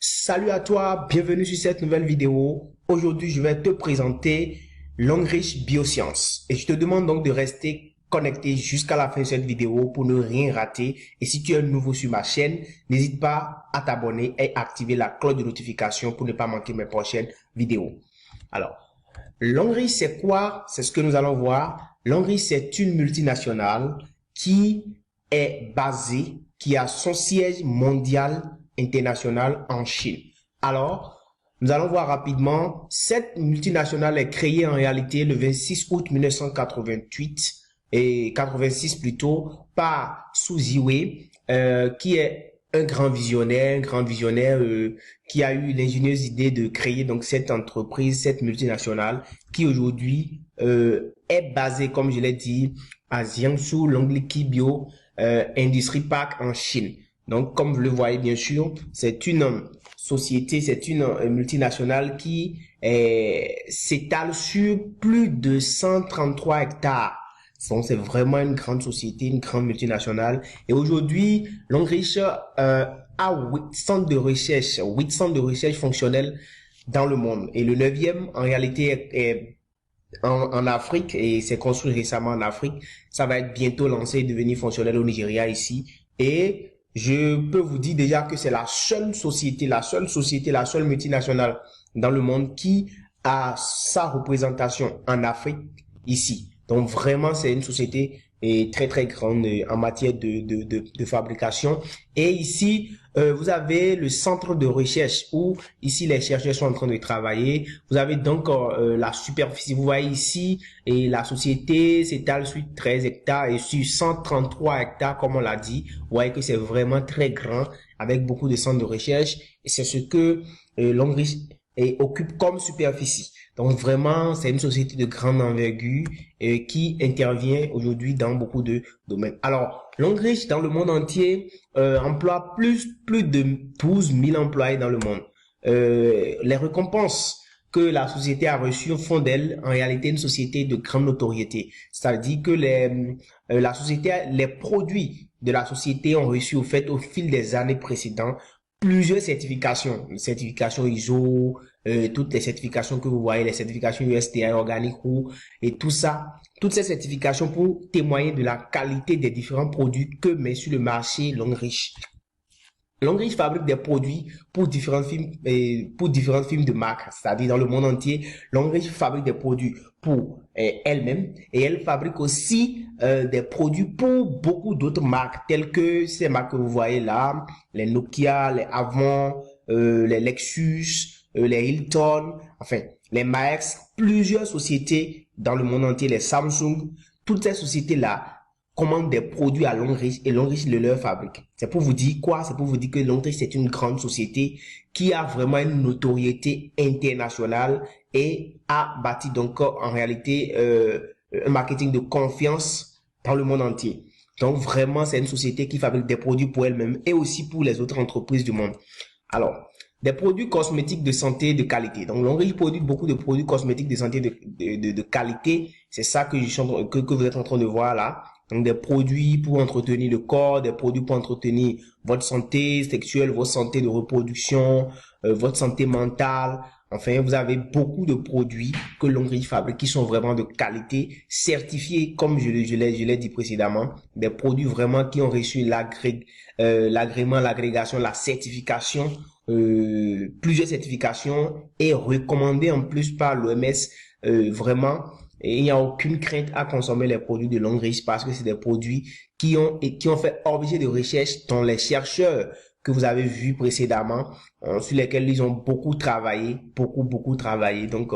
Salut à toi, bienvenue sur cette nouvelle vidéo. Aujourd'hui, je vais te présenter Longrich Biosciences et je te demande donc de rester connecté jusqu'à la fin de cette vidéo pour ne rien rater. Et si tu es nouveau sur ma chaîne, n'hésite pas à t'abonner et activer la cloche de notification pour ne pas manquer mes prochaines vidéos. Alors, Longrich, c'est quoi? C'est ce que nous allons voir. Longrich, c'est une multinationale qui est basée, qui a son siège mondial international en Chine. Alors, nous allons voir rapidement. Cette multinationale est créée en réalité le 26 août 1988 et 86 plutôt par Su Ziwei, qui est un grand visionnaire, qui a eu l'ingénieuse idée de créer donc cette entreprise, cette multinationale, qui aujourd'hui est basée, comme je l'ai dit, à Jiangsu Longliki Bio Industry Park en Chine. Donc, comme vous le voyez bien sûr, c'est une société, c'est une multinationale qui s'étale sur plus de 133 hectares. Donc, c'est vraiment une grande société, une grande multinationale. Et aujourd'hui, Longrich a 8 centres de recherche fonctionnels dans le monde. Et le 9e, en réalité, est en Afrique et c'est construit récemment en Afrique. Ça va être bientôt lancé et devenir fonctionnel au Nigeria ici. Et je peux vous dire déjà que c'est la seule multinationale dans le monde qui a sa représentation en Afrique ici. Donc vraiment, c'est une société très très grande en matière de fabrication. Et ici, vous avez le centre de recherche où ici les chercheurs sont en train de travailler. Vous avez donc la superficie. Vous voyez ici, et la société s'étale sur 13 hectares et sur 133 hectares, comme on l'a dit. Vous voyez que c'est vraiment très grand avec beaucoup de centres de recherche. Et c'est ce que Longrich occupe comme superficie. Donc vraiment, c'est une société de grande envergure qui intervient aujourd'hui dans beaucoup de domaines. Alors, Longrich dans le monde entier emploie plus de 12 000 employés dans le monde. Les récompenses que la société a reçues font d'elle en réalité une société de grande notoriété. C'est-à-dire que les produits de la société ont reçu au fil des années précédentes plusieurs certifications, ISO, toutes les certifications que vous voyez, les certifications USTI, Organic Roux, et tout ça, toutes ces certifications pour témoigner de la qualité des différents produits que met sur le marché Longrich. Longrich fabrique des produits pour différentes firmes de marque, c'est-à-dire dans le monde entier. Longrich fabrique des produits pour elle-même et elle fabrique aussi des produits pour beaucoup d'autres marques telles que ces marques que vous voyez là, les Nokia, les Avon, les Lexus, les Hilton, enfin les Max, plusieurs sociétés dans le monde entier, les Samsung, toutes ces sociétés-là commandent des produits à Longrich et Longrich le leur fabrique. C'est pour vous dire quoi? C'est pour vous dire que Longrich c'est une grande société qui a vraiment une notoriété internationale et a bâti donc en réalité un marketing de confiance dans le monde entier. Donc vraiment c'est une société qui fabrique des produits pour elle-même et aussi pour les autres entreprises du monde. Alors, des produits cosmétiques de santé de qualité. Donc, Longrich produit beaucoup de produits cosmétiques de santé de qualité. C'est ça que vous êtes en train de voir là. Donc, des produits pour entretenir le corps, des produits pour entretenir votre santé sexuelle, votre santé de reproduction, votre santé mentale. Enfin, vous avez beaucoup de produits que Longrich fabrique qui sont vraiment de qualité, certifiés, comme je l'ai dit précédemment. Des produits vraiment qui ont reçu l'agrément, l'agrégation, la certification, plusieurs certifications et recommandées en plus par l'OMS, vraiment. Et il n'y a aucune crainte à consommer les produits de Longrich parce que c'est des produits qui ont fait objet de recherche dont les chercheurs que vous avez vus précédemment, sur lesquels ils ont beaucoup travaillé, beaucoup travaillé. Donc,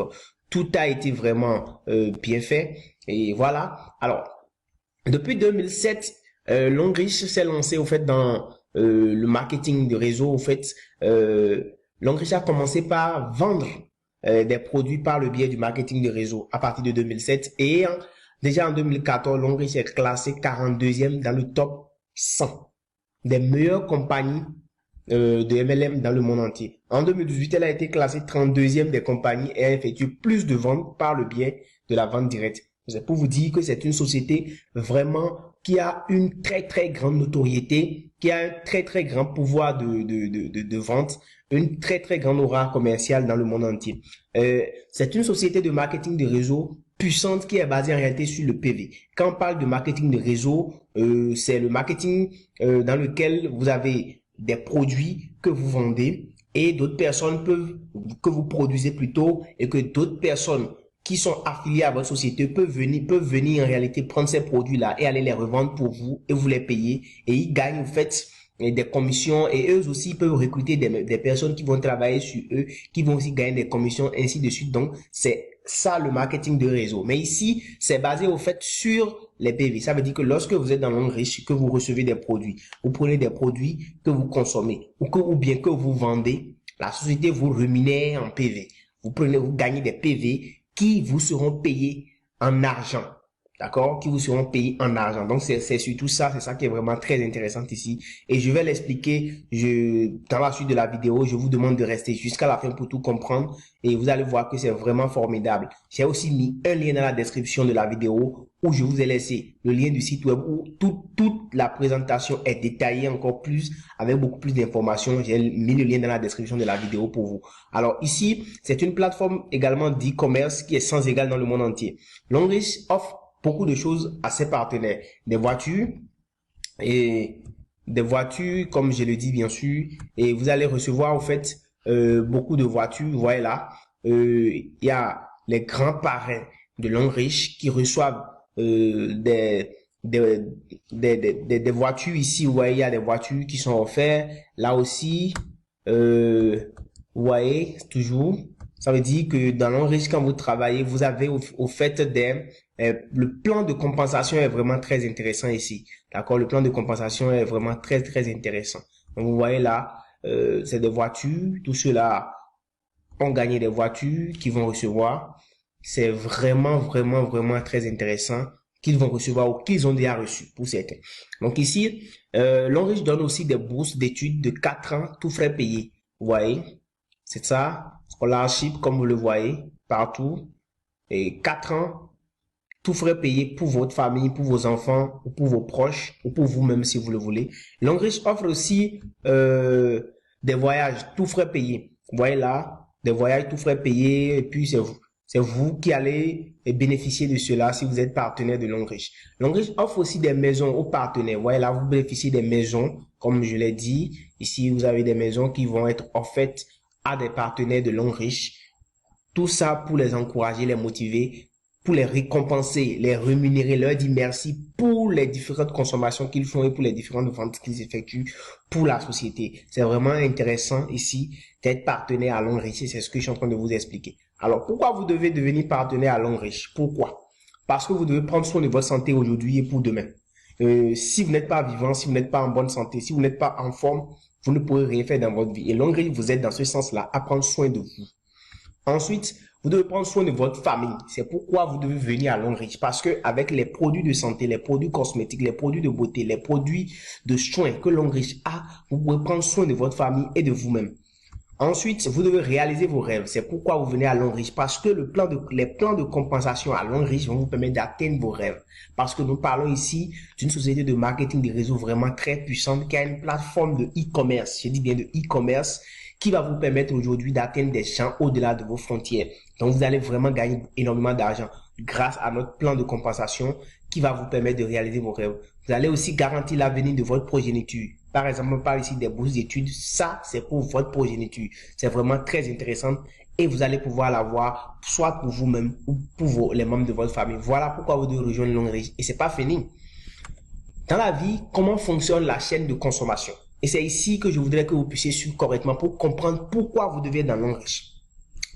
tout a été vraiment bien fait. Et voilà. Alors, depuis 2007, Longrich s'est lancé au fait dans le marketing de réseau. Au fait, Longrich a commencé par vendre des produits par le biais du marketing de réseau à partir de 2007 et déjà en 2014, Longrich est classé 42e dans le top 100 des meilleures compagnies de MLM dans le monde entier. En 2018, elle a été classée 32e des compagnies et a effectué plus de ventes par le biais de la vente directe. C'est pour vous dire que c'est une société vraiment qui a une très très grande notoriété, qui a un très très grand pouvoir de vente, une très très grande aura commerciale dans le monde entier. C'est une société de marketing de réseau puissante qui est basée en réalité sur le PV. Quand on parle de marketing de réseau, c'est le marketing dans lequel vous avez des produits que vous vendez et d'autres personnes que vous produisez plutôt, et que d'autres personnes qui sont affiliés à votre société peuvent venir en réalité prendre ces produits-là et aller les revendre pour vous et vous les payer, et ils gagnent en fait des commissions, et eux aussi peuvent recruter des personnes qui vont travailler sur eux, qui vont aussi gagner des commissions, ainsi de suite. Donc, c'est ça le marketing de réseau. Mais ici, c'est basé au fait sur les PV. Ça veut dire que lorsque vous êtes dans le monde riche, que vous recevez des produits, vous prenez des produits que vous consommez ou bien que vous vendez, la société vous rémunère en PV. Vous gagnez des PV qui vous seront payés en argent. D'accord? Qui vous seront payés en argent. Donc, c'est surtout ça, c'est ça qui est vraiment très intéressant ici. Et je vais l'expliquer dans la suite de la vidéo. Je vous demande de rester jusqu'à la fin pour tout comprendre. Et vous allez voir que c'est vraiment formidable. J'ai aussi mis un lien dans la description de la vidéo où je vous ai laissé le lien du site web où toute la présentation est détaillée encore plus, avec beaucoup plus d'informations. J'ai mis le lien dans la description de la vidéo pour vous. Alors ici, c'est une plateforme également d'e-commerce qui est sans égal dans le monde entier. Longrich offre beaucoup de choses à ses partenaires. Des voitures, comme je le dis bien sûr, et vous allez recevoir en fait beaucoup de voitures. Vous voyez là, il y a les grands parrains de Longrich qui reçoivent des voitures ici. Vous voyez, il y a des voitures qui sont offertes. Là aussi, vous voyez, toujours. Ça veut dire que dans Longrich, quand vous travaillez, vous avez au fait le plan de compensation est vraiment très intéressant ici. D'accord? Le plan de compensation est vraiment très, très intéressant. Donc, vous voyez là, c'est des voitures. Tous ceux-là ont gagné des voitures qu'ils vont recevoir. C'est vraiment, vraiment, vraiment très intéressant qu'ils vont recevoir ou qu'ils ont déjà reçu pour certains. Donc ici, Longrich donne aussi des bourses d'études de 4 ans, tout frais payés. Vous voyez? C'est ça. Scholarship, comme vous le voyez, partout. Et 4 ans, tout frais payé pour votre famille, pour vos enfants, ou pour vos proches, ou pour vous-même si vous le voulez. Longrich offre aussi des voyages tout frais payés. Vous voyez là, des voyages tout frais payés, et puis c'est vous qui allez bénéficier de cela si vous êtes partenaire de Longrich. Longrich offre aussi des maisons aux partenaires. Vous voyez là, vous bénéficiez des maisons, comme je l'ai dit. Ici, vous avez des maisons qui vont être offertes à des partenaires de Longrich. Tout ça pour les encourager, les motiver, pour les récompenser, les rémunérer, leur dire merci pour les différentes consommations qu'ils font et pour les différentes ventes qu'ils effectuent pour la société. C'est vraiment intéressant ici d'être partenaire à Longrich, c'est ce que je suis en train de vous expliquer. Alors, pourquoi vous devez devenir partenaire à Longrich? Pourquoi? Parce que vous devez prendre soin de votre santé aujourd'hui et pour demain. Si vous n'êtes pas vivant, si vous n'êtes pas en bonne santé, si vous n'êtes pas en forme, vous ne pourrez rien faire dans votre vie. Et Longrich vous aide dans ce sens-là à prendre soin de vous. Ensuite, vous devez prendre soin de votre famille. C'est pourquoi vous devez venir à Longrich. Parce que avec les produits de santé, les produits cosmétiques, les produits de beauté, les produits de soins que Longrich a, vous pouvez prendre soin de votre famille et de vous-même. Ensuite, vous devez réaliser vos rêves. C'est pourquoi vous venez à Longrich. Parce que les plans de compensation à Longrich vont vous permettre d'atteindre vos rêves. Parce que nous parlons ici d'une société de marketing de réseau vraiment très puissante qui a une plateforme de e-commerce. Je dis bien de e-commerce, qui va vous permettre aujourd'hui d'atteindre des gens au-delà de vos frontières. Donc, vous allez vraiment gagner énormément d'argent grâce à notre plan de compensation qui va vous permettre de réaliser vos rêves. Vous allez aussi garantir l'avenir de votre progéniture. Par exemple, on parle ici des bourses d'études. Ça, c'est pour votre progéniture. C'est vraiment très intéressant et vous allez pouvoir l'avoir soit pour vous-même ou pour les membres de votre famille. Voilà pourquoi vous devez rejoindre Longrich. Et c'est pas fini. Dans la vie, comment fonctionne la chaîne de consommation? Et c'est ici que je voudrais que vous puissiez suivre correctement pour comprendre pourquoi vous devez être dans Longrich.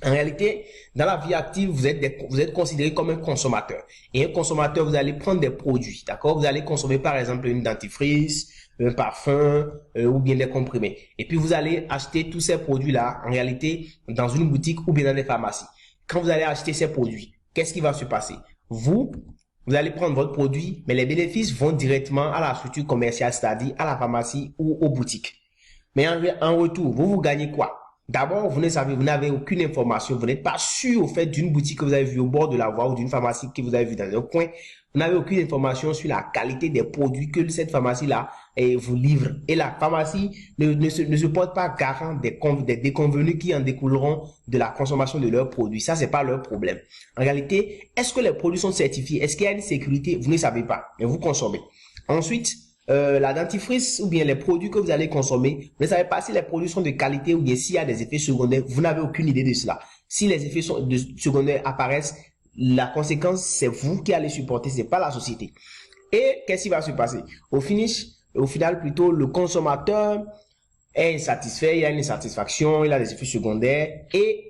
En réalité, dans la vie active, vous êtes considéré comme un consommateur. Et un consommateur, vous allez prendre des produits, d'accord? Vous allez consommer par exemple une dentifrice, un parfum ou bien des comprimés. Et puis vous allez acheter tous ces produits-là, en réalité, dans une boutique ou bien dans des pharmacies. Quand vous allez acheter ces produits, qu'est-ce qui va se passer? Vous allez prendre votre produit, mais les bénéfices vont directement à la structure commerciale, c'est-à-dire à la pharmacie ou aux boutiques. Mais en retour, vous gagnez quoi? D'abord, vous ne savez, vous n'avez aucune information, vous n'êtes pas sûr au fait d'une boutique que vous avez vue au bord de la voie ou d'une pharmacie que vous avez vue dans un coin. Vous n'avez aucune information sur la qualité des produits que cette pharmacie-là vous livre. Et la pharmacie ne se porte pas garant des déconvenus qui en découleront de la consommation de leurs produits. Ça, c'est pas leur problème. En réalité, est-ce que les produits sont certifiés? Est-ce qu'il y a une sécurité? Vous ne savez pas, mais vous consommez. Ensuite, la dentifrice ou bien les produits que vous allez consommer, vous ne savez pas si les produits sont de qualité ou bien s'il y a des effets secondaires, vous n'avez aucune idée de cela. Si les effets secondaires apparaissent, la conséquence, c'est vous qui allez supporter, c'est pas la société. Et qu'est-ce qui va se passer? Au final, plutôt, le consommateur est insatisfait, il y a une insatisfaction, il a des effets secondaires et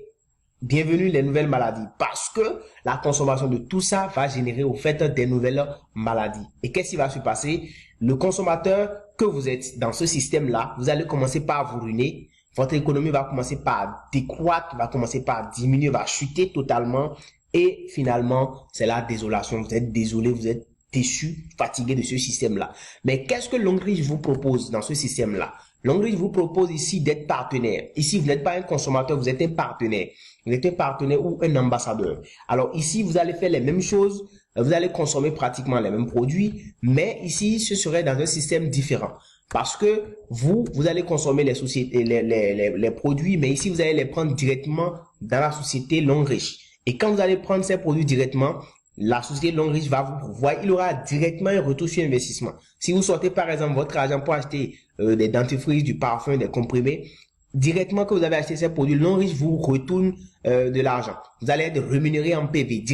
bienvenue les nouvelles maladies parce que la consommation de tout ça va générer au fait des nouvelles maladies. Et qu'est-ce qui va se passer? Le consommateur que vous êtes dans ce système-là, vous allez commencer par vous ruiner. Votre économie va commencer par décroître, va commencer par diminuer, va chuter totalement. Et finalement, c'est la désolation. Vous êtes désolé, vous êtes déçu, fatigué de ce système-là. Mais qu'est-ce que Longreach vous propose dans ce système-là? Longreach vous propose ici d'être partenaire. Ici, vous n'êtes pas un consommateur, vous êtes un partenaire. Vous êtes un partenaire ou un ambassadeur. Alors ici, vous allez faire les mêmes choses, vous allez consommer pratiquement les mêmes produits, mais ici, ce serait dans un système différent. Parce que vous allez consommer les sociétés, les produits, mais ici, vous allez les prendre directement dans la société Longreach. Et quand vous allez prendre ces produits directement, la société Longreach va vous voir, il aura directement un retour sur investissement. Si vous sortez par exemple votre argent pour acheter des dentifrices, du parfum, des comprimés, directement que vous avez acheté ces produits, Longreach vous retourne de l'argent. Vous allez être rémunéré en PV.